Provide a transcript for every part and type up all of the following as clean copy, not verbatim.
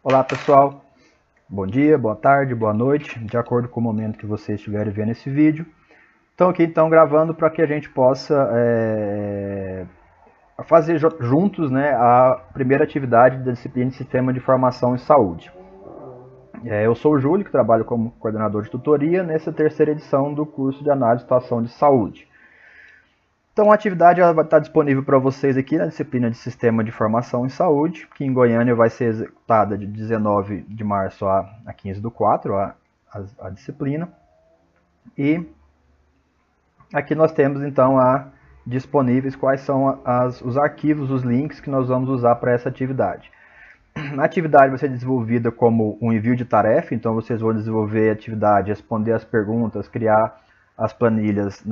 Olá pessoal, bom dia, boa tarde, boa noite, de acordo com o momento que vocês estiverem vendo esse vídeo. Estou aqui então gravando para que a gente possa fazer juntos, né, a primeira atividade da disciplina de Sistema de Informação em Saúde. Eu sou o Júlio, que trabalho como coordenador de tutoria nessa terceira edição do curso de Análise e Situação de Saúde. Então a atividade ela vai estar disponível para vocês aqui na disciplina de Sistema de Informação em Saúde, que em Goiânia vai ser executada de 19 de março a 15/4, a disciplina. E aqui nós temos então disponíveis quais são os arquivos, os links que nós vamos usar para essa atividade. A atividade vai ser desenvolvida como um envio de tarefa, então vocês vão desenvolver a atividade, responder as perguntas, criar as planilhas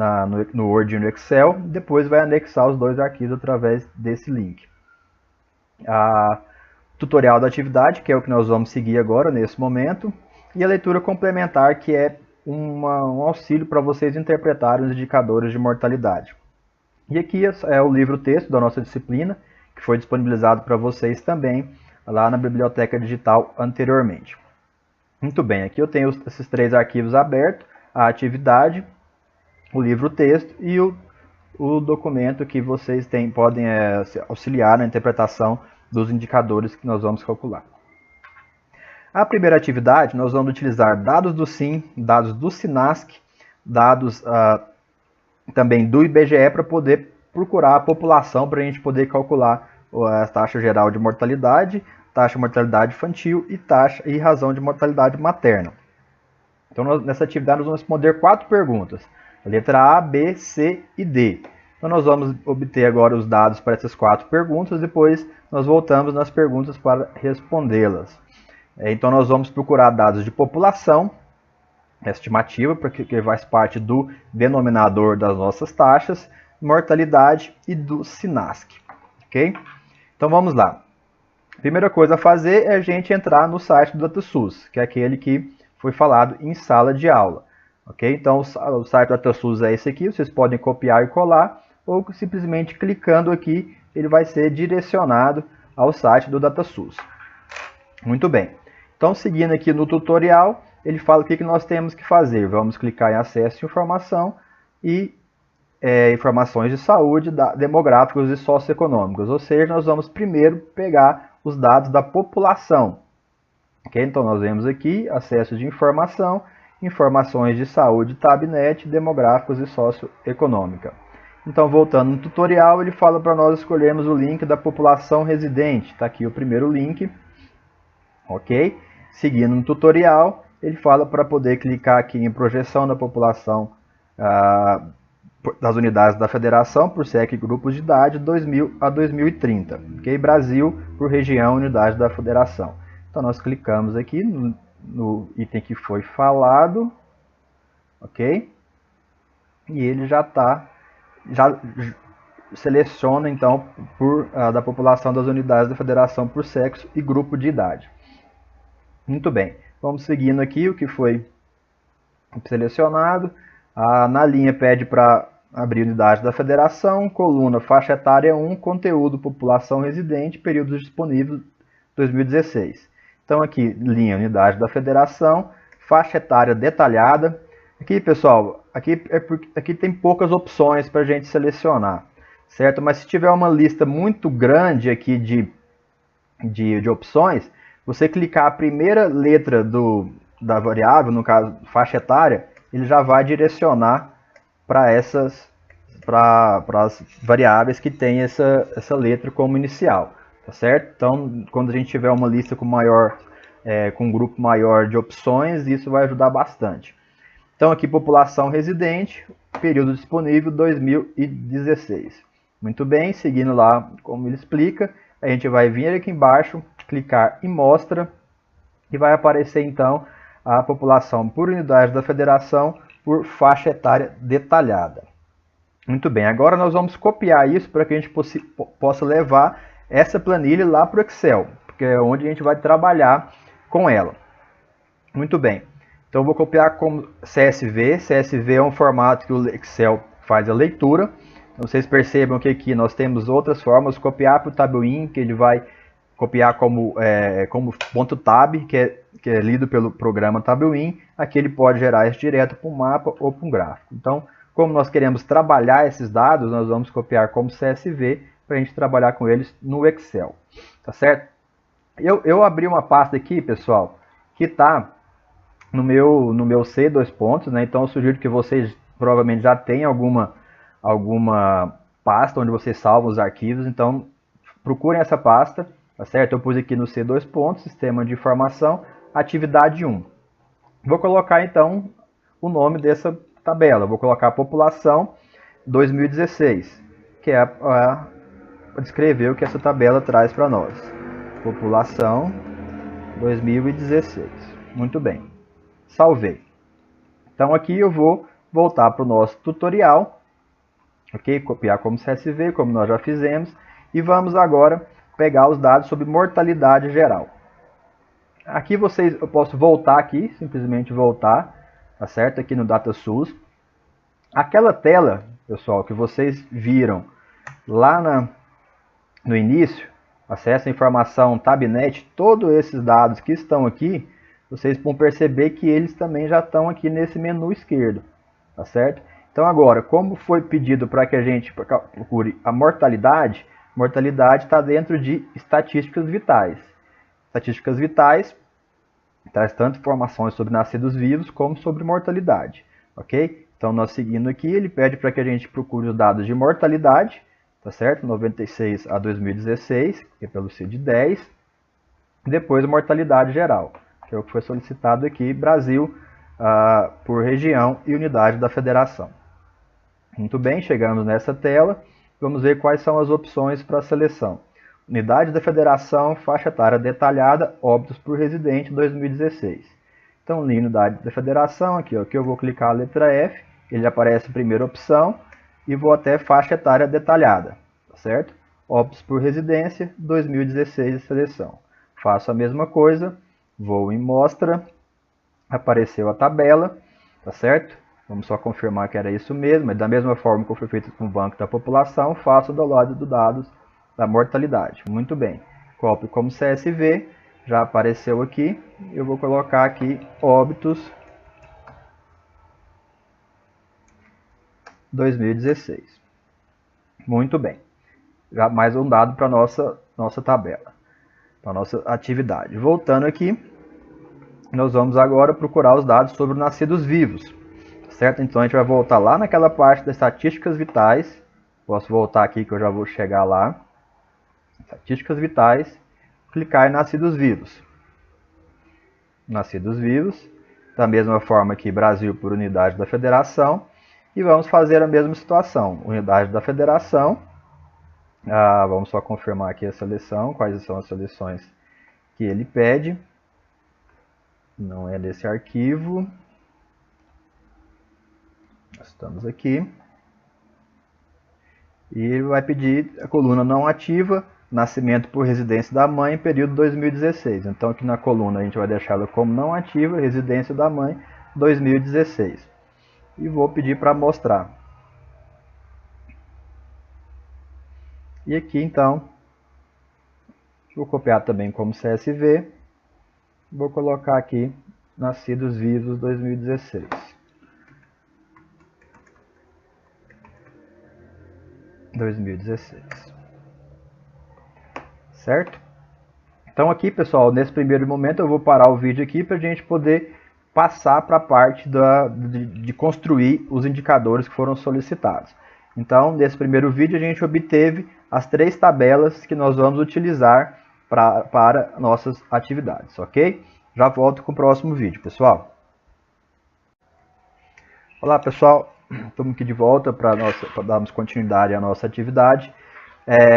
no Word e no Excel, depois vai anexar os dois arquivos através desse link. O tutorial da atividade, que é o que nós vamos seguir agora, nesse momento, e a leitura complementar, que é um auxílio para vocês interpretarem os indicadores de mortalidade. E aqui é o livro-texto da nossa disciplina, que foi disponibilizado para vocês também lá na biblioteca digital anteriormente. Muito bem, aqui eu tenho esses três arquivos abertos, a atividade, o livro-texto e o documento que vocês podem auxiliar na interpretação dos indicadores que nós vamos calcular. A primeira atividade, nós vamos utilizar dados do SIM, dados do SINASC, dados também do IBGE para poder procurar a população, para a gente poder calcular a taxa geral de mortalidade, taxa de mortalidade infantil e razão de mortalidade materna. Então, nessa atividade, nós vamos responder 4 perguntas. A letra A, B, C e D. Então, nós vamos obter agora os dados para essas 4 perguntas, depois nós voltamos nas perguntas para respondê-las. Então, nós vamos procurar dados de população, estimativa, porque faz parte do denominador das nossas taxas, mortalidade e do SINASC. Ok? Então, vamos lá. A primeira coisa a fazer é a gente entrar no site do DataSUS, que é aquele que foi falado em sala de aula. Ok? Então, o site do DataSUS é esse aqui, vocês podem copiar e colar, ou simplesmente clicando aqui, ele vai ser direcionado ao site do DataSUS. Muito bem. Então, seguindo aqui no tutorial, ele fala o que nós temos que fazer. Vamos clicar em acesso à informação e informações de saúde, demográficos e socioeconômicos. Ou seja, nós vamos primeiro pegar os dados da população. Okay? Então, nós vemos aqui acesso de informação, informações de saúde, Tabnet, demográficos e socioeconômica. Então, voltando no tutorial, ele fala para nós escolhermos o link da população residente. Está aqui o primeiro link. Ok? Seguindo no tutorial, ele fala para poder clicar aqui em projeção da população das unidades da federação por SEC e grupos de idade 2000 a 2030. Okay? Brasil por região unidade da federação. Então, nós clicamos aqui no item que foi falado, ok? E ele já seleciona, então, da população das unidades da federação por sexo e grupo de idade. Muito bem, vamos seguindo aqui o que foi selecionado. Na linha pede para abrir unidade da federação, coluna faixa etária 1, conteúdo população residente, períodos disponíveis 2016. Então aqui, linha unidade da federação, faixa etária detalhada. Aqui, pessoal, aqui tem poucas opções para a gente selecionar, certo? Mas se tiver uma lista muito grande aqui de opções, você clicar a primeira letra da variável, no caso faixa etária, ele já vai direcionar para as variáveis que tem essa letra como inicial. Tá certo? Então, quando a gente tiver uma lista com um grupo maior de opções, isso vai ajudar bastante. Então, aqui, população residente, período disponível 2016. Muito bem, seguindo lá como ele explica, a gente vai vir aqui embaixo, clicar em mostra, e vai aparecer, então, a população por unidade da federação por faixa etária detalhada. Muito bem, agora nós vamos copiar isso para que a gente possa levar essa planilha lá para o Excel, porque é onde a gente vai trabalhar com ela. Muito bem. Então eu vou copiar como CSV. CSV é um formato que o Excel faz a leitura. Então, vocês percebam que aqui nós temos outras formas. Copiar para o Tabuin, que ele vai copiar como ponto .tab, que é lido pelo programa Tailwind. Aqui ele pode gerar isso direto para um mapa ou para um gráfico. Então, como nós queremos trabalhar esses dados, nós vamos copiar como CSV para a gente trabalhar com eles no Excel. Tá certo? Eu abri uma pasta aqui, pessoal, que está no meu C, né? Então eu sugiro que vocês provavelmente já tenham alguma pasta onde vocês salvam os arquivos. Então procurem essa pasta, tá certo? Eu pus aqui no C, Sistema de Informação, Atividade 1. Vou colocar então o nome dessa tabela. Vou colocar População 2016, que é para descrever o que essa tabela traz para nós. População 2016. Muito bem. Salvei. Então aqui eu vou voltar para o nosso tutorial. Ok? Copiar como CSV, como nós já fizemos. E vamos agora pegar os dados sobre mortalidade geral. Aqui eu posso voltar aqui, simplesmente voltar, tá certo? Aqui no DataSource. Aquela tela, pessoal, que vocês viram lá no início, acesso à informação, Tabnet, todos esses dados que estão aqui, vocês vão perceber que eles também já estão aqui nesse menu esquerdo, tá certo? Então agora, como foi pedido para que a gente procure a mortalidade está dentro de estatísticas vitais. Estatísticas vitais traz tanto informações sobre nascidos vivos como sobre mortalidade, ok? Então nós seguindo aqui, ele pede para que a gente procure os dados de mortalidade, tá certo? 96 a 2016, que é pelo CID-10, depois mortalidade geral, que é o que foi solicitado aqui, Brasil, por região e unidade da federação. Muito bem, chegamos nessa tela, vamos ver quais são as opções para a seleção. Unidade da federação, faixa etária detalhada, óbitos por residente 2016. Então, unidade da federação, aqui eu vou clicar a letra F, ele aparece a primeira opção, e vou até faixa etária detalhada, tá certo? Óbitos por residência, 2016 de seleção. Faço a mesma coisa, vou em mostra, apareceu a tabela, tá certo? Vamos só confirmar que era isso mesmo, mas da mesma forma que foi feito com o banco da população, faço o download dos dados da mortalidade. Muito bem, copio como CSV, já apareceu aqui, eu vou colocar aqui óbitos 2016. Muito bem. Já mais um dado para a nossa tabela, para a nossa atividade. Voltando aqui, nós vamos agora procurar os dados sobre nascidos vivos. Certo? Então a gente vai voltar lá naquela parte das estatísticas vitais. Posso voltar aqui que eu já vou chegar lá. Estatísticas vitais. Clicar em nascidos vivos. Nascidos vivos. Da mesma forma que Brasil por unidade da federação. E vamos fazer a mesma situação. Unidade da federação. Vamos só confirmar aqui a seleção. Quais são as seleções que ele pede. Não é desse arquivo. Estamos aqui. E ele vai pedir a coluna não ativa, nascimento por residência da mãe, período 2016. Então aqui na coluna a gente vai deixá-la como não ativa, residência da mãe, 2016. E vou pedir para mostrar. E aqui então, vou copiar também como CSV. Vou colocar aqui, nascidos vivos 2016. Certo? Então aqui, pessoal, nesse primeiro momento eu vou parar o vídeo aqui para a gente poder passar para a parte de construir os indicadores que foram solicitados. Então, nesse primeiro vídeo a gente obteve as 3 tabelas que nós vamos utilizar para nossas atividades, ok? Já volto com o próximo vídeo, pessoal. Olá, pessoal. Estamos aqui de volta para darmos continuidade à nossa atividade.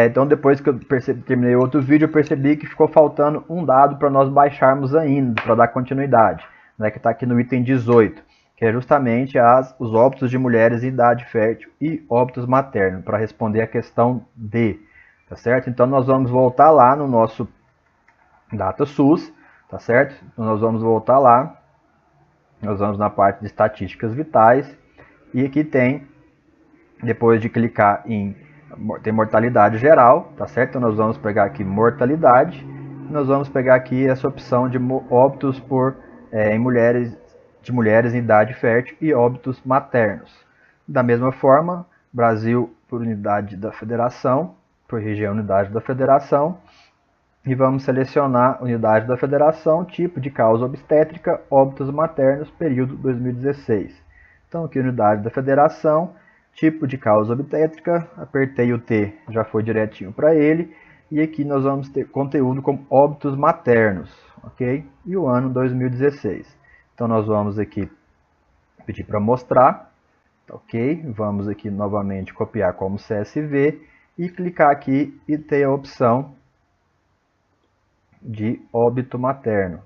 Então, depois que eu terminei outro vídeo, eu percebi que ficou faltando um dado para nós baixarmos ainda, para dar continuidade, né, que está aqui no item 18, que é justamente os óbitos de mulheres em idade fértil e óbitos maternos, para responder a questão D, tá certo? Então, nós vamos voltar lá no nosso DataSource, tá certo? Então, nós vamos voltar lá, nós vamos na parte de estatísticas vitais, e aqui tem, depois de clicar tem mortalidade geral, tá certo? Então nós vamos pegar aqui mortalidade, nós vamos pegar aqui essa opção de óbitos em mulheres em idade fértil e óbitos maternos. Da mesma forma, Brasil por unidade da federação, por região unidade da federação, e vamos selecionar unidade da federação, tipo de causa obstétrica, óbitos maternos, período 2016. Então aqui unidade da federação, tipo de causa obstétrica, apertei o T, já foi direitinho para ele, e aqui nós vamos ter conteúdo como óbitos maternos, ok? E o ano 2016. Então nós vamos aqui pedir para mostrar, ok? Vamos aqui novamente copiar como CSV e clicar aqui e ter a opção de óbito materno.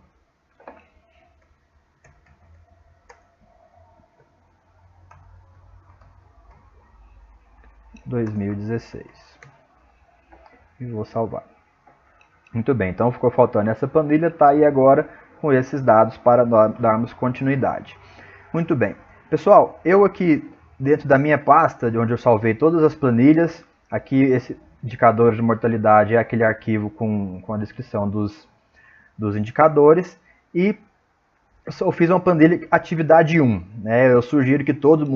(2016) e vou salvar. Muito bem, então ficou faltando essa planilha, está aí agora com esses dados para darmos continuidade. Muito bem, pessoal, eu aqui dentro da minha pasta, de onde eu salvei todas as planilhas, aqui esse indicador de mortalidade é aquele arquivo com a descrição dos indicadores, e eu fiz uma planilha atividade 1. Né? Eu sugiro que todo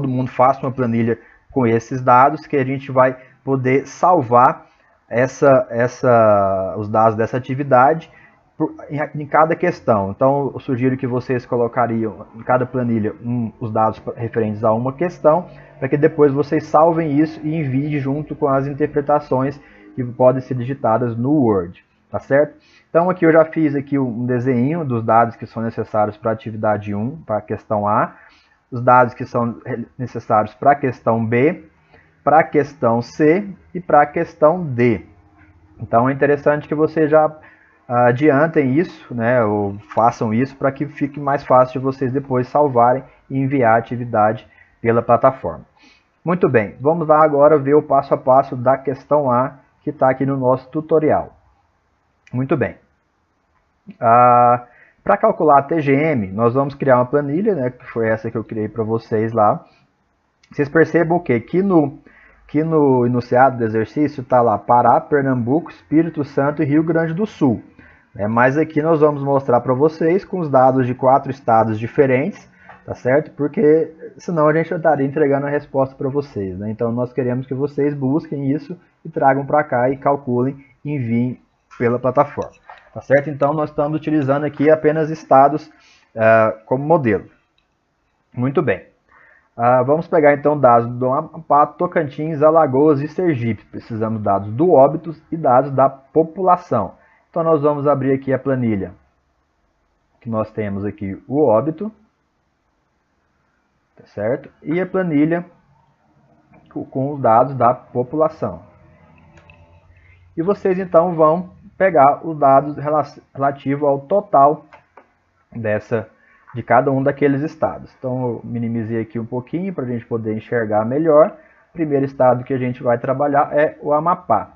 mundo faça uma planilha com esses dados, que a gente vai poder salvar os dados dessa atividade em cada questão. Então, eu sugiro que vocês colocariam em cada planilha os dados referentes a uma questão, para que depois vocês salvem isso e enviem junto com as interpretações que podem ser digitadas no Word, tá certo? Então, aqui eu já fiz aqui um desenho dos dados que são necessários para a atividade 1, para a questão A, os dados que são necessários para a questão B, para a questão C e para a questão D. Então é interessante que vocês já adiantem isso, né, ou façam isso para que fique mais fácil de vocês depois salvarem e enviar a atividade pela plataforma. Muito bem, vamos lá agora ver o passo a passo da questão A, que está aqui no nosso tutorial. Muito bem. Para calcular a TGM, nós vamos criar uma planilha, né, que foi essa que eu criei para vocês lá. Vocês percebam o quê? Que no enunciado do exercício está lá Pará, Pernambuco, Espírito Santo e Rio Grande do Sul. Mas aqui nós vamos mostrar para vocês com os dados de 4 estados diferentes, tá certo? Porque senão a gente estaria entregando a resposta para vocês, né? Então nós queremos que vocês busquem isso e tragam para cá e calculem e enviem pela plataforma, tá certo? Então nós estamos utilizando aqui apenas estados como modelo. Muito bem. Vamos pegar então dados do Amapá, Tocantins, Alagoas e Sergipe. Precisamos de dados do óbitos e dados da população. Então nós vamos abrir aqui a planilha, que nós temos aqui o óbito, tá certo? E a planilha com os dados da população. E vocês então vão pegar os dados relativos ao total de cada um daqueles estados. Então eu minimizei aqui um pouquinho para a gente poder enxergar melhor. O primeiro estado que a gente vai trabalhar é o Amapá.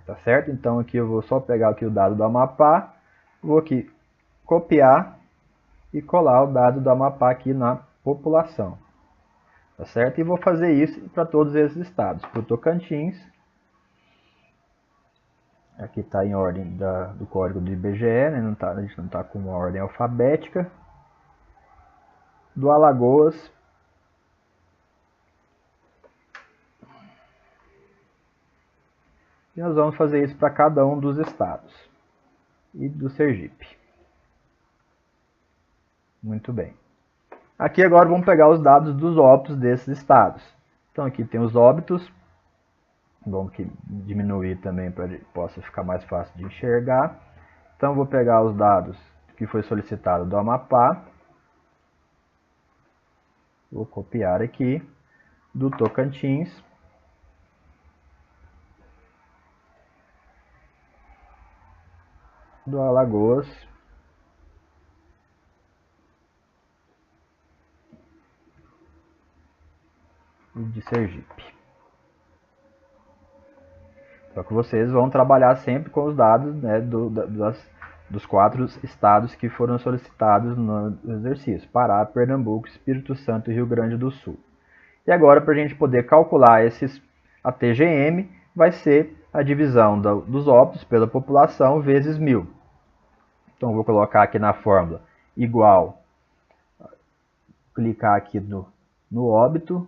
Tá certo? Então aqui eu vou só pegar aqui o dado do Amapá, vou aqui copiar e colar o dado do Amapá aqui na população. Tá certo? E vou fazer isso para todos esses estados. Para o Tocantins, aqui está em ordem do código do IBGE, né? A gente não está com uma ordem alfabética. Do Alagoas, e nós vamos fazer isso para cada um dos estados. E do Sergipe. Muito bem. Aqui agora vamos pegar os dados dos óbitos desses estados. Então aqui tem os óbitos. Vamos diminuir também para que possa ficar mais fácil de enxergar. Então vou pegar os dados que foi solicitado do Amapá. Vou copiar aqui. Do Tocantins. Do Alagoas e de Sergipe. Só que vocês vão trabalhar sempre com os dados, né, dos 4 estados que foram solicitados no exercício: Pará, Pernambuco, Espírito Santo e Rio Grande do Sul. E agora, para a gente poder calcular a TGM, vai ser a divisão dos óbitos pela população vezes 1000. Então, vou colocar aqui na fórmula igual, clicar aqui no óbito,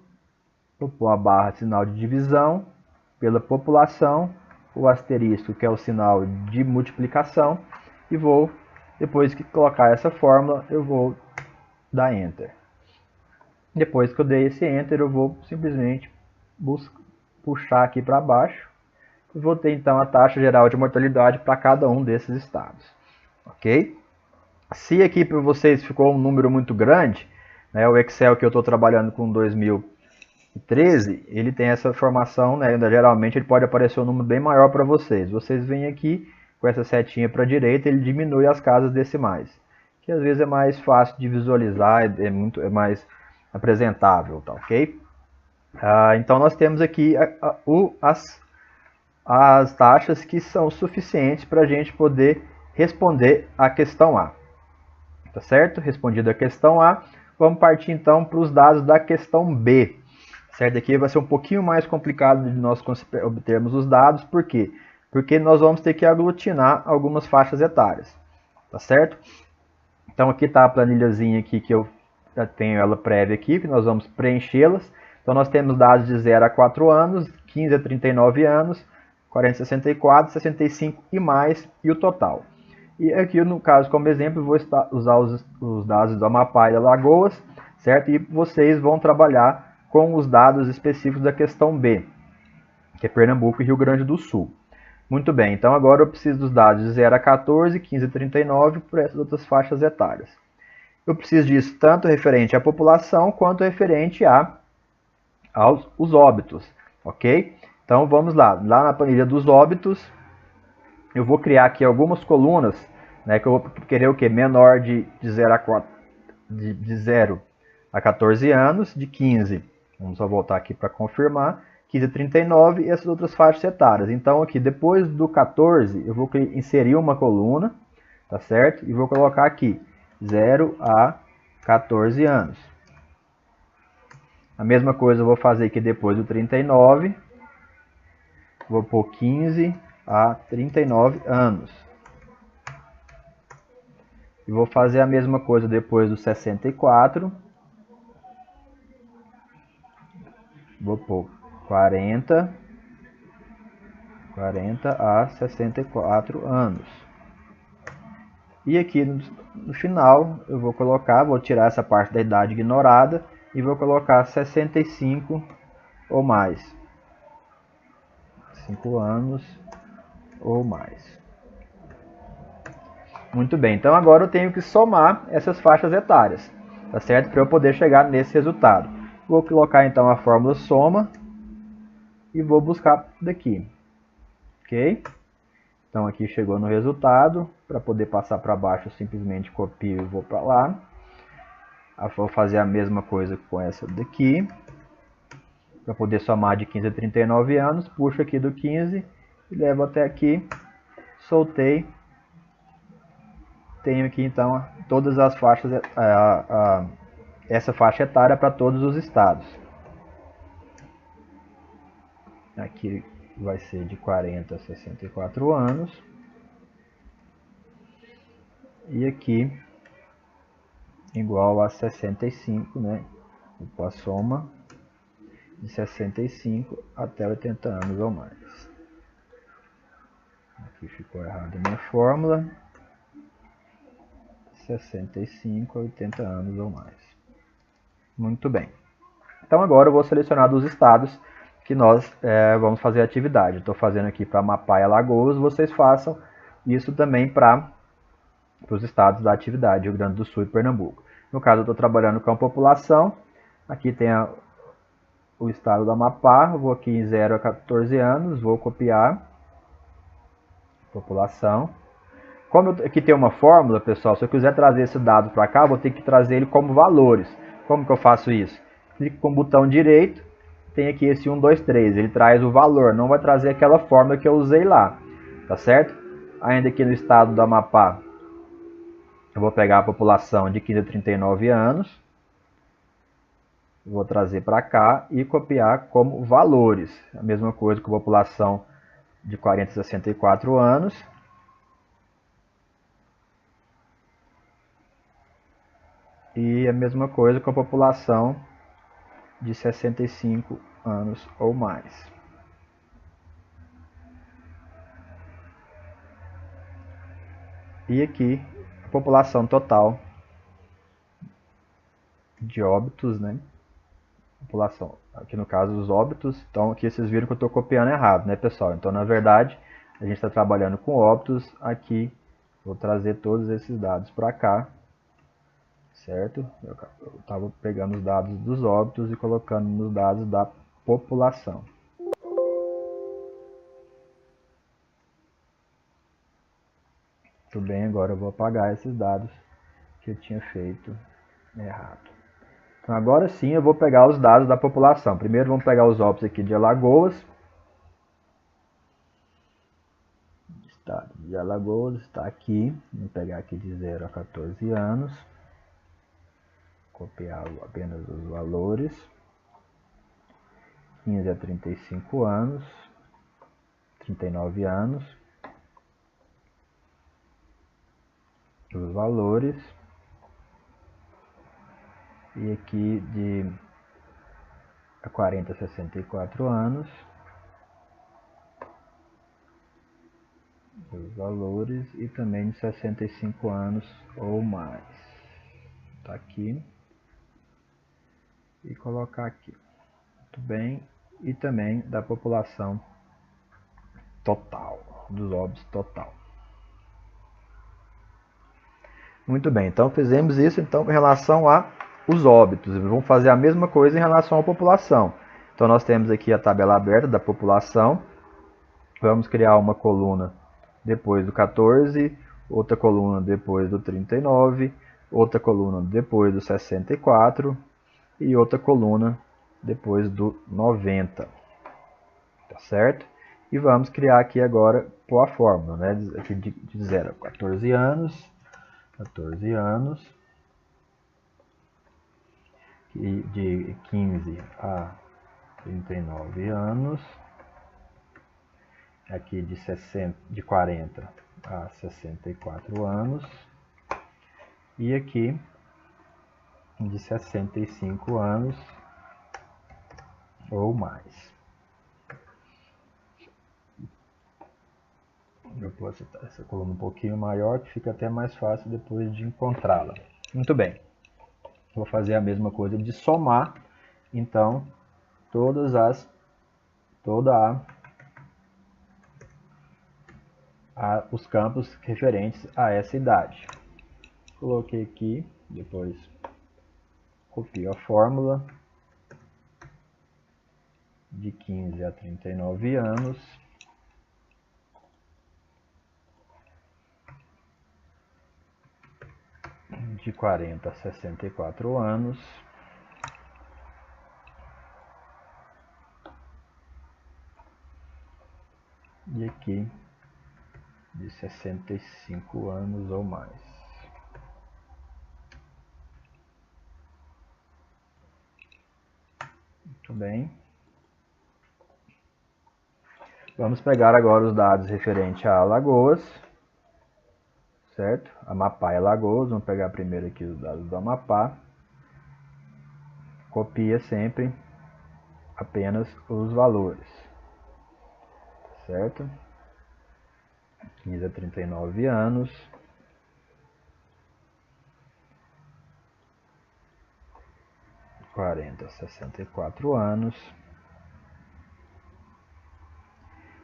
vou pôr a barra de sinal de divisão pela população, o asterisco que é o sinal de multiplicação, e vou, depois que colocar essa fórmula, eu vou dar Enter. Depois que eu dei esse Enter, eu vou simplesmente puxar aqui para baixo, e vou ter então a taxa geral de mortalidade para cada um desses estados. Ok? Se aqui para vocês ficou um número muito grande, né, o Excel que eu estou trabalhando com 2013, ele tem essa informação, né, geralmente ele pode aparecer um número bem maior para vocês. Vocês vêm aqui com essa setinha para a direita, ele diminui as casas decimais, que às vezes é mais fácil de visualizar, é mais apresentável, tá ok? Então nós temos aqui as taxas que são suficientes para a gente poder responder a questão A. Tá certo? Respondida a questão A, vamos partir então para os dados da questão B. Certo? Aqui vai ser um pouquinho mais complicado de nós obtermos os dados, por quê? Porque nós vamos ter que aglutinar algumas faixas etárias. Tá certo? Então aqui está a planilhazinha aqui que eu já tenho ela prévia aqui, que nós vamos preenchê-las. Então nós temos dados de 0 a 4 anos, 15 a 39 anos, 40 a 64, 65 e mais, e o total. E aqui, no caso, como exemplo, eu vou usar os dados do Amapá e Alagoas, certo? E vocês vão trabalhar com os dados específicos da questão B, que é Pernambuco e Rio Grande do Sul. Muito bem, então agora eu preciso dos dados de 0 a 14, 15 a 39, por essas outras faixas etárias. Eu preciso disso tanto referente à população, quanto referente aos óbitos, ok? Então vamos lá, na planilha dos óbitos, eu vou criar aqui algumas colunas, né, que eu vou querer o quê? Menor de 0 a 14 anos, de 15, vamos só voltar aqui para confirmar, 15 a 39 e essas outras faixas etárias. Então aqui, depois do 14, eu vou inserir uma coluna, tá certo? E vou colocar aqui, 0 a 14 anos. A mesma coisa eu vou fazer aqui depois do 39, vou pôr 15 a 39 anos. E vou fazer a mesma coisa depois do 64. Vou pôr 40 a 64 anos. E aqui no final eu vou tirar essa parte da idade ignorada e vou colocar 65 ou mais. 5 anos ou mais. Muito bem, então agora eu tenho que somar essas faixas etárias, tá certo? Para eu poder chegar nesse resultado. Vou colocar então a fórmula soma e vou buscar daqui, ok? Então aqui chegou no resultado, para poder passar para baixo eu simplesmente copio e vou para lá. Vou fazer a mesma coisa com essa daqui, para poder somar de 15 a 39 anos, puxo aqui do 15 e levo até aqui, soltei. Tenho aqui então todas as faixas, essa faixa etária para todos os estados. Aqui vai ser de 40 a 64 anos. E aqui igual a 65, né? A soma de 65 até 80 anos ou mais. Aqui ficou errado a minha fórmula. 65 a 80 anos ou mais. Muito bem. Então agora eu vou selecionar dos estados que nós vamos fazer a atividade. Estou fazendo aqui para Amapá e Alagoas, vocês façam isso também para os estados da atividade, Rio Grande do Sul e Pernambuco. No caso eu estou trabalhando com a população, aqui tem o estado do Amapá, eu vou aqui em 0 a 14 anos, vou copiar, população. Como aqui tem uma fórmula, pessoal, se eu quiser trazer esse dado para cá, eu vou ter que trazer ele como valores. Como que eu faço isso? Clico com o botão direito, tem aqui esse 1, 2, 3, ele traz o valor, não vai trazer aquela fórmula que eu usei lá, tá certo? Ainda aqui no estado do Amapá, eu vou pegar a população de 15 a 39 anos, vou trazer para cá e copiar como valores. A mesma coisa com a população de 40 a 64 anos. E a mesma coisa com a população de 65 anos ou mais. E aqui a população total de óbitos, né? População, aqui no caso os óbitos, então aqui vocês viram que eu estou copiando errado, né, pessoal? Então na verdade a gente está trabalhando com óbitos aqui, vou trazer todos esses dados para cá, certo? Eu estava pegando os dados dos óbitos e colocando nos dados da população. Tudo bem, agora eu vou apagar esses dados que eu tinha feito errado. Então agora sim eu vou pegar os dados da população. Primeiro vamos pegar os óbitos aqui de Alagoas. Estado de Alagoas está aqui. Vou pegar aqui de 0 a 14 anos. Copiar apenas os valores. 15 a 35 anos. 39 anos. Os valores. E aqui de 40 a 64 anos. Os valores. E também de 65 anos ou mais. Tá aqui. E colocar aqui. Muito bem. E também da população total. Dos óbitos total. Muito bem, então fizemos isso então, em relação a os óbitos. Vamos fazer a mesma coisa em relação à população. Então nós temos aqui a tabela aberta da população. Vamos criar uma coluna depois do 14, outra coluna depois do 39, outra coluna depois do 64 e outra coluna depois do 90. Tá certo? E vamos criar aqui agora por a fórmula, né? Aqui de 0 a 14 anos. 14 anos, e de 15 a 39 anos, aqui de 40 a 64 anos, e aqui de 65 anos ou mais. Eu vou botar essa coluna um pouquinho maior, que fica até mais fácil depois de encontrá-la. Muito bem. Vou fazer a mesma coisa de somar, então, os campos referentes a essa idade. Coloquei aqui, depois copio a fórmula de 15 a 39 anos. De 40 a 64 anos. E aqui de 65 anos ou mais. Muito bem. Vamos pegar agora os dados referentes a Alagoas. Certo? Amapá e Alagoas. Vamos pegar primeiro aqui os dados do Amapá. Copia sempre apenas os valores. Certo? 15 a 39 anos. 40 a 64 anos.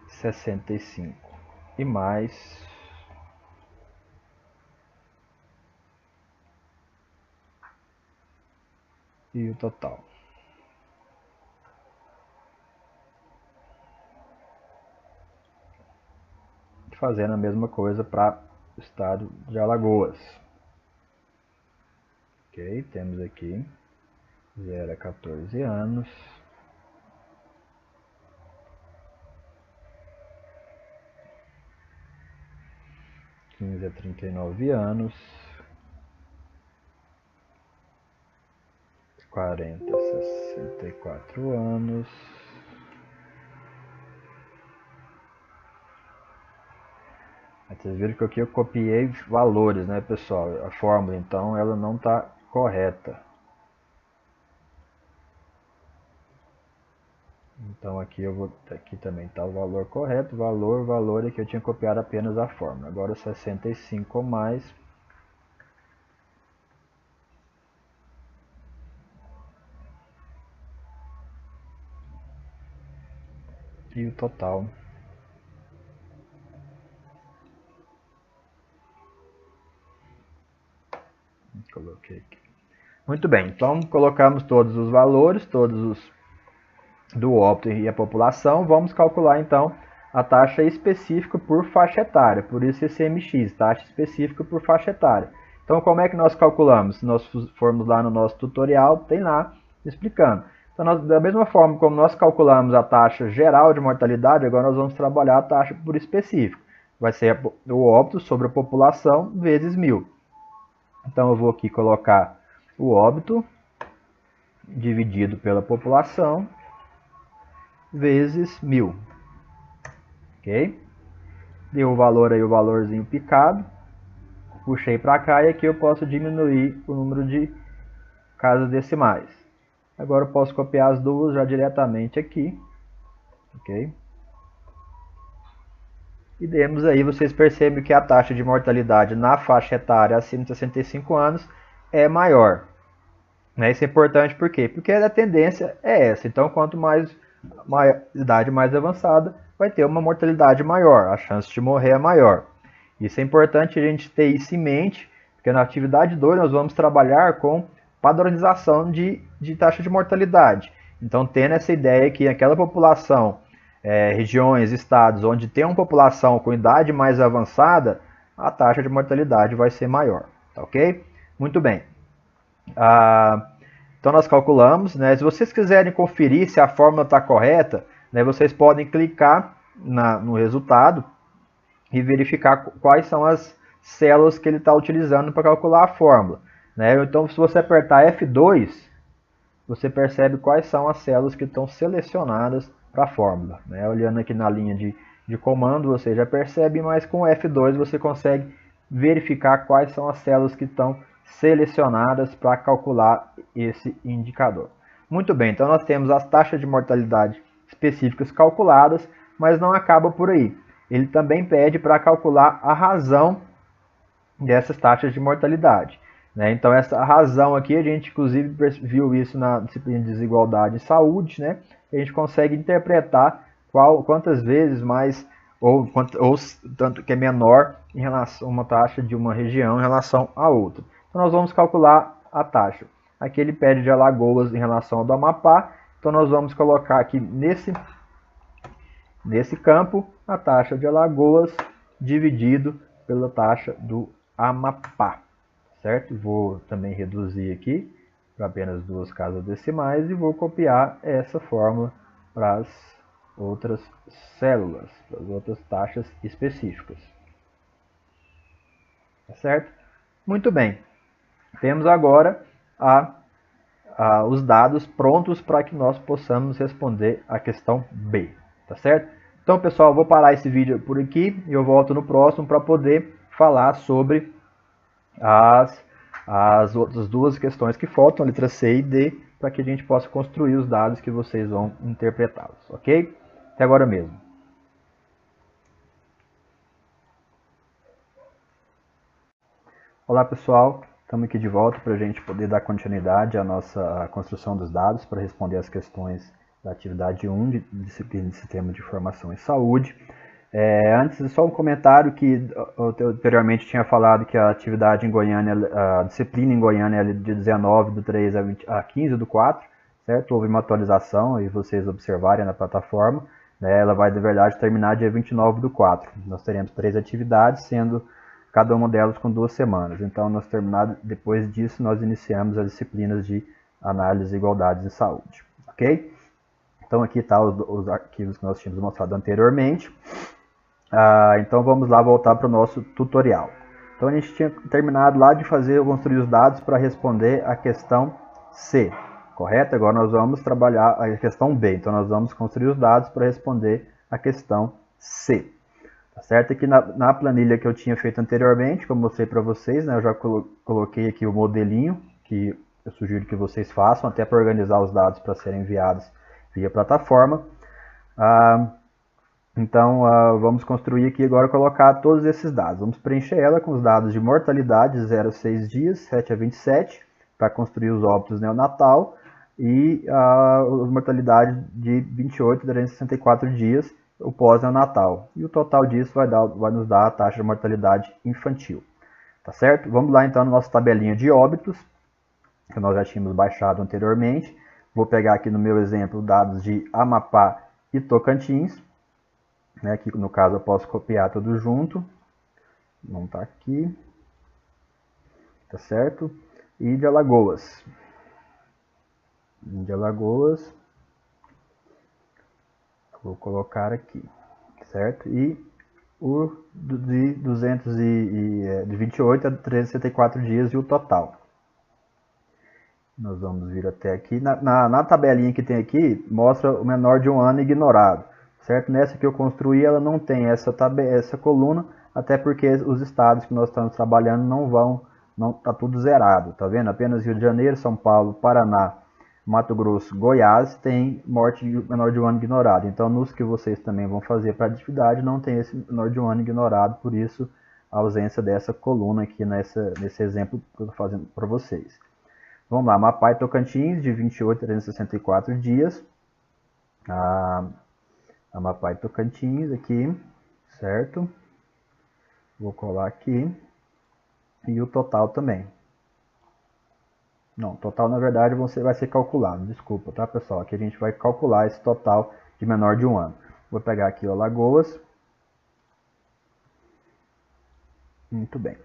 65 e mais. E o total. Fazendo a mesma coisa para o estado de Alagoas. Ok, temos aqui 0 a 14 anos. 15 a 39 anos. 40 a 64 anos. Vocês viram que aqui eu copiei valores, né, pessoal? A fórmula, então, ela não está correta. Então aqui aqui também está o valor correto, valor, aqui eu tinha copiado apenas a fórmula. Agora 65 mais e o total. Coloquei aqui. Muito bem, então colocamos todos os valores, todos os do óbito e a população. Vamos calcular então a taxa específica por faixa etária, por isso esse MX, taxa específica por faixa etária. Então como é que nós calculamos? Se nós formos lá no nosso tutorial, tem lá explicando. Então, da mesma forma como nós calculamos a taxa geral de mortalidade, agora nós vamos trabalhar a taxa por específico. Vai ser o óbito sobre a população vezes 1000. Então eu vou aqui colocar o óbito dividido pela população vezes 1000. Ok? Deu o valor aí, o valorzinho picado. Puxei para cá e aqui eu posso diminuir o número de casas decimais. Agora eu posso copiar as duas já diretamente aqui. Ok? E demos aí, vocês percebem que a taxa de mortalidade na faixa etária acima de 65 anos é maior. Isso é importante por quê? Porque a tendência é essa. Então, quanto mais idade mais avançada, vai ter uma mortalidade maior, a chance de morrer é maior. Isso é importante a gente ter isso em mente, porque na atividade 2 nós vamos trabalhar com padronização de taxa de mortalidade. Então, tendo essa ideia que aquela população, regiões, estados onde tem uma população com idade mais avançada, a taxa de mortalidade vai ser maior. Tá ok? Muito bem. Então nós calculamos, né? Se vocês quiserem conferir se a fórmula está correta, né, vocês podem clicar no resultado e verificar quais são as células que ele está utilizando para calcular a fórmula. Né? Então se você apertar F2, você percebe quais são as células que estão selecionadas para a fórmula. Né? Olhando aqui na linha de comando você já percebe, mas com F2 você consegue verificar quais são as células que estão selecionadas para calcular esse indicador. Muito bem, então nós temos as taxas de mortalidade específicas calculadas, mas não acaba por aí. Ele também pede para calcular a razão dessas taxas de mortalidade. Né? Então essa razão aqui, a gente inclusive viu isso na disciplina de desigualdade e saúde, né? A gente consegue interpretar quantas vezes mais ou tanto que é menor em relação a uma taxa de uma região em relação a outra. Então nós vamos calcular a taxa. Aqui ele pede de Alagoas em relação ao do Amapá. Então nós vamos colocar aqui nesse campo a taxa de Alagoas dividido pela taxa do Amapá. Certo? Vou também reduzir aqui para apenas 2 casas decimais e vou copiar essa fórmula para as outras células, para as outras taxas específicas. Certo? Muito bem. Temos agora os dados prontos para que nós possamos responder a questão B, tá certo? Então, pessoal, eu vou parar esse vídeo por aqui e eu volto no próximo para poder falar sobre as outras duas questões que faltam, a letra C e D, para que a gente possa construir os dados que vocês vão interpretá-los, ok? Até agora mesmo. Olá, pessoal. Estamos aqui de volta para a gente poder dar continuidade à nossa construção dos dados para responder as questões da atividade 1 de disciplina de Sistema de Informação e Saúde. Antes, só um comentário que eu anteriormente tinha falado que a atividade em Goiânia, a disciplina em Goiânia é de 19/3 a 15/4, certo? Houve uma atualização, e vocês observarem na plataforma, né? Ela vai, de verdade, terminar dia 29/4. Nós teremos 3 atividades, sendo cada uma delas com 2 semanas. Então, depois disso, nós iniciamos as disciplinas de análise, igualdades e saúde. Ok? Então, aqui está os arquivos que nós tínhamos mostrado anteriormente. Então, vamos lá voltar para o nosso tutorial. Então, a gente tinha terminado lá de construir os dados para responder a questão C. Correto? Agora nós vamos trabalhar a questão B. Então, nós vamos construir os dados para responder a questão C. Tá certo? Aqui na planilha que eu tinha feito anteriormente, como eu mostrei para vocês, né, eu já coloquei aqui o modelinho, que eu sugiro que vocês façam, até para organizar os dados para serem enviados via plataforma. Então, vamos construir aqui agora, colocar todos esses dados. Vamos preencher ela com os dados de mortalidade 0 a 6 dias, 7 a 27, para construir os óbitos neonatal, e a mortalidade de 28 a 364 dias, o pós-neonatal. E o total disso vai nos dar a taxa de mortalidade infantil. Tá certo? Vamos lá então na nossa tabelinha de óbitos, que nós já tínhamos baixado anteriormente. Vou pegar aqui no meu exemplo dados de Amapá e Tocantins. Né, aqui no caso eu posso copiar tudo junto. Não está aqui. Tá certo? E de Alagoas. De Alagoas. Vou colocar aqui, certo? E o de 28 a 364 dias e o total. Nós vamos vir até aqui. Na tabelinha que tem aqui, mostra o menor de um ano ignorado, certo? Nessa que eu construí, ela não tem essa coluna, até porque os estados que nós estamos trabalhando não tá tudo zerado, tá vendo? Apenas Rio de Janeiro, São Paulo, Paraná, Mato Grosso, Goiás tem morte de menor de um ano ignorado. Então, nos que vocês também vão fazer para a atividade, não tem esse menor de um ano ignorado, por isso a ausência dessa coluna aqui nesse exemplo que eu estou fazendo para vocês. Vamos lá, Amapá e Tocantins, de 28 a 364 dias. Amapá e Tocantins aqui, certo? Vou colar aqui. E o total também. Não, total na verdade vai ser calculado, desculpa, tá pessoal? Aqui a gente vai calcular esse total de menor de um ano. Vou pegar aqui o Alagoas. Muito bem.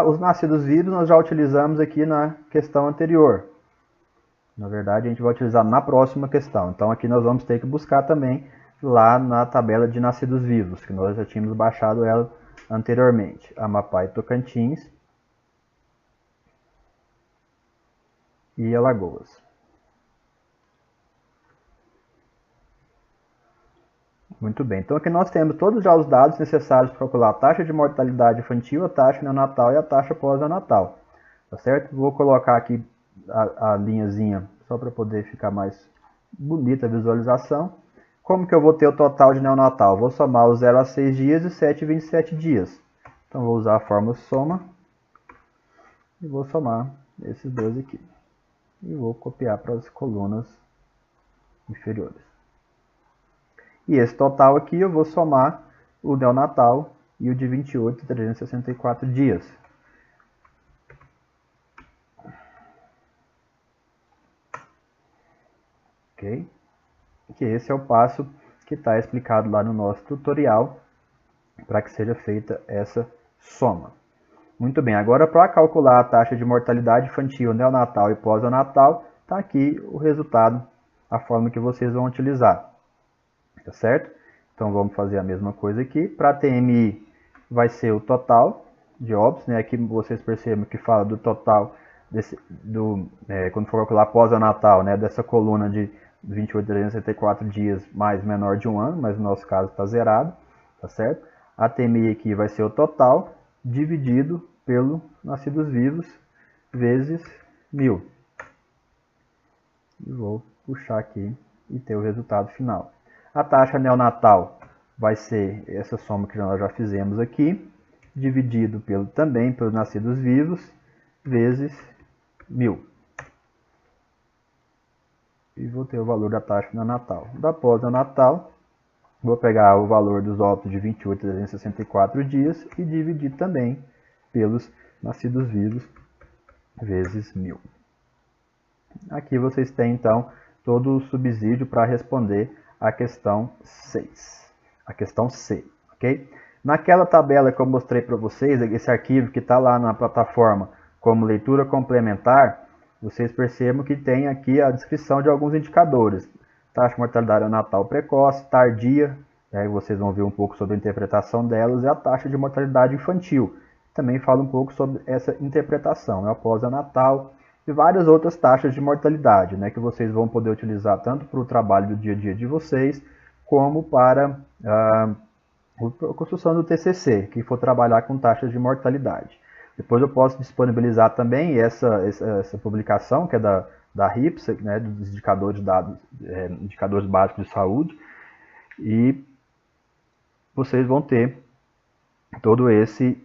Os nascidos vivos nós já utilizamos aqui na questão anterior. Na verdade a gente vai utilizar na próxima questão. Então aqui nós vamos ter que buscar também lá na tabela de nascidos vivos, que nós já tínhamos baixado ela anteriormente. Amapá e Tocantins. E Alagoas. Muito bem, então aqui nós temos todos já os dados necessários para calcular a taxa de mortalidade infantil, a taxa neonatal e a taxa pós-neonatal. Tá certo? Vou colocar aqui a linhazinha só para poder ficar mais bonita a visualização. Como que eu vou ter o total de neonatal? Vou somar os 0 a 6 dias e 7 a 27 dias. Então vou usar a fórmula soma e vou somar esses dois aqui. E vou copiar para as colunas inferiores. E esse total aqui eu vou somar o neonatal e o de 28 a 364 dias. Ok? Que esse é o passo que está explicado lá no nosso tutorial para que seja feita essa soma. Muito bem, agora para calcular a taxa de mortalidade infantil, neonatal e pós-neonatal, está aqui o resultado, a forma que vocês vão utilizar. Tá certo? Então vamos fazer a mesma coisa aqui. Para a TMI vai ser o total de óbitos, né? Aqui vocês percebem que fala do total, quando for calcular pós-neonatal, né? Dessa coluna de 28 a 364 dias mais menor de um ano, mas no nosso caso está zerado, tá certo? A TMI aqui vai ser o total dividido pelo nascidos vivos vezes 1000. E vou puxar aqui e ter o resultado final. A taxa neonatal vai ser essa soma que nós já fizemos aqui, dividido também pelos nascidos vivos, vezes 1000. E vou ter o valor da taxa neonatal. Da pós-neonatal, vou pegar o valor dos óbitos de 28 a 364 dias e dividir também pelos nascidos vivos, vezes 1000. Aqui vocês têm, então, todo o subsídio para responder a questão 6. A questão C, ok? Naquela tabela que eu mostrei para vocês, esse arquivo que está lá na plataforma como leitura complementar, vocês percebem que tem aqui a descrição de alguns indicadores. Taxa de mortalidade neonatal precoce, tardia, aí vocês vão ver um pouco sobre a interpretação delas, e a taxa de mortalidade infantil. Também fala um pouco sobre essa interpretação, né? Pós-neonatal e várias outras taxas de mortalidade, né? Que vocês vão poder utilizar tanto para o trabalho do dia a dia de vocês, como para a construção do TCC, que for trabalhar com taxas de mortalidade. Depois eu posso disponibilizar também essa publicação, que é da RIPS, né, dos indicadores de dados, indicadores básicos de saúde, e vocês vão ter todo essa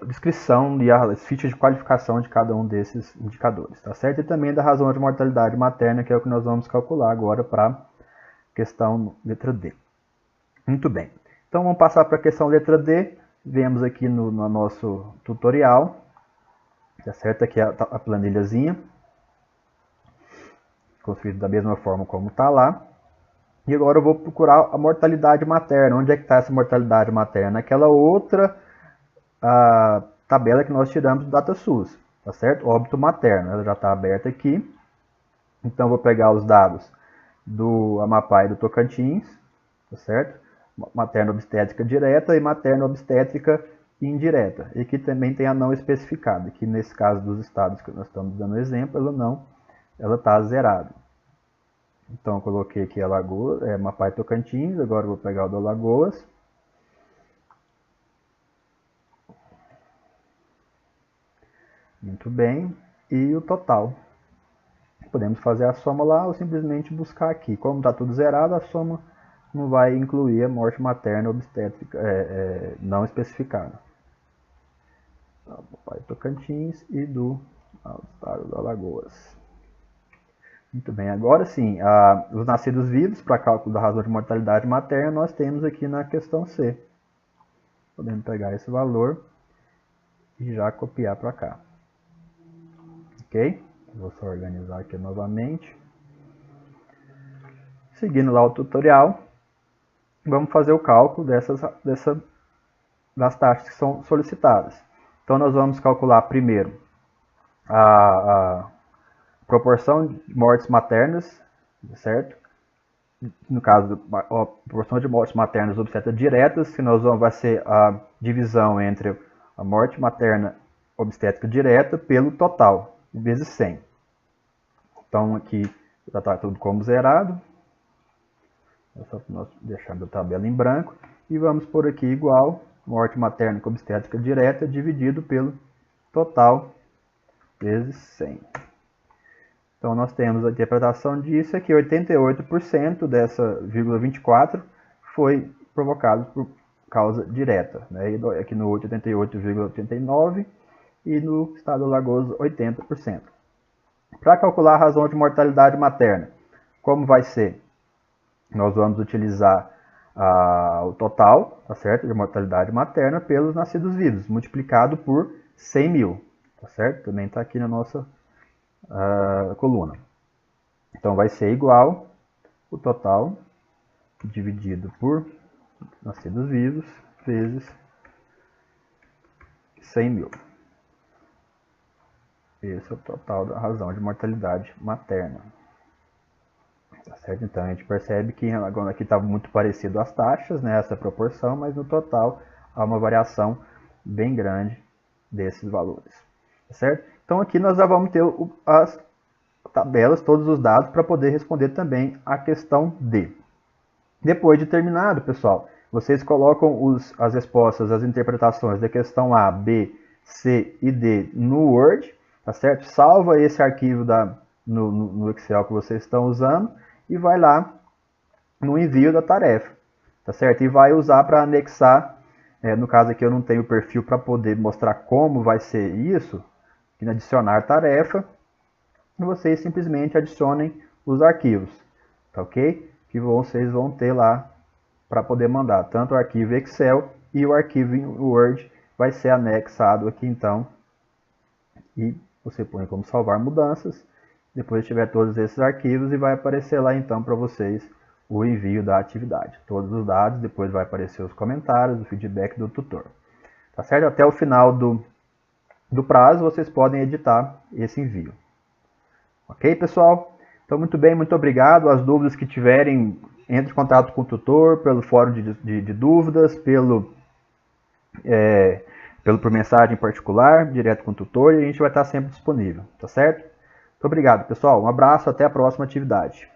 descrição e as fichas de qualificação de cada um desses indicadores, tá certo? E também da razão de mortalidade materna, que é o que nós vamos calcular agora para a questão letra D. Muito bem. Então vamos passar para a questão letra D. Vemos aqui no nosso tutorial, tá certo? Aqui a planilhazinha, construída da mesma forma como está lá. E agora eu vou procurar a mortalidade materna. Onde é que está essa mortalidade materna? Naquela outra tabela que nós tiramos do DataSUS, tá certo? Óbito materno, ela já está aberta aqui. Então eu vou pegar os dados do Amapá e do Tocantins, tá certo? Materno-obstétrica direta e materno-obstétrica indireta. E aqui também tem a não especificada, que nesse caso dos estados que nós estamos dando exemplo, ela está zerada. Então eu coloquei aqui Alagoas, Amapá e Tocantins, agora eu vou pegar o do Alagoas. Muito bem, e o total. Podemos fazer a soma lá ou simplesmente buscar aqui. Como está tudo zerado, a soma não vai incluir a morte materna obstétrica não especificada. Amapá e Tocantins e do estado do Alagoas. Muito bem, agora sim, os nascidos vivos para cálculo da razão de mortalidade materna nós temos aqui na questão C. Podemos pegar esse valor e já copiar para cá. Ok? Vou só organizar aqui novamente. Seguindo lá o tutorial, vamos fazer o cálculo das taxas que são solicitadas. Então nós vamos calcular primeiro a proporção de mortes maternas, certo? No caso, a proporção de mortes maternas obstétricas diretas, que vai ser a divisão entre a morte materna obstétrica direta pelo total, vezes 100. Então aqui já está tudo como zerado. É só nós deixando a tabela em branco. E vamos por aqui igual morte materna obstétrica direta dividido pelo total vezes 100. Então, nós temos a interpretação disso aqui, 88% dessa 0,24 foi provocado por causa direta. Né? E aqui no 88,89% e no estado do Alagoas, 80%. Para calcular a razão de mortalidade materna, como vai ser? Nós vamos utilizar o total, tá certo? De mortalidade materna pelos nascidos vivos, multiplicado por 100 mil. Tá certo? Também está aqui na nossa coluna. Então vai ser igual o total dividido por nascidos vivos vezes 100 mil. Esse é o total da razão de mortalidade materna. Tá certo? Então a gente percebe que agora aqui está muito parecido as taxas, né, essa proporção, mas no total há uma variação bem grande desses valores. Tá certo? Então aqui nós já vamos ter as tabelas, todos os dados, para poder responder também a questão D. Depois de terminado, pessoal, vocês colocam as respostas, as interpretações da questão A, B, C e D no Word, tá certo? Salva esse arquivo no Excel que vocês estão usando e vai lá no envio da tarefa, tá certo? E vai usar para anexar, no caso aqui eu não tenho perfil para poder mostrar como vai ser isso, aqui no adicionar tarefa, e vocês simplesmente adicionem os arquivos, tá ok? Que vocês vão ter lá para poder mandar, tanto o arquivo Excel e o arquivo em Word vai ser anexado aqui então, e você põe como salvar mudanças, depois tiver todos esses arquivos e vai aparecer lá então para vocês o envio da atividade. Todos os dados, depois vai aparecer os comentários, o feedback do tutor. Tá certo? Até o final do prazo vocês podem editar esse envio. Ok, pessoal? Então, muito bem, muito obrigado. As dúvidas que tiverem, entre em contato com o tutor, pelo fórum de dúvidas, por mensagem particular, direto com o tutor, e a gente vai estar sempre disponível, tá certo? Muito obrigado, pessoal. Um abraço, até a próxima atividade.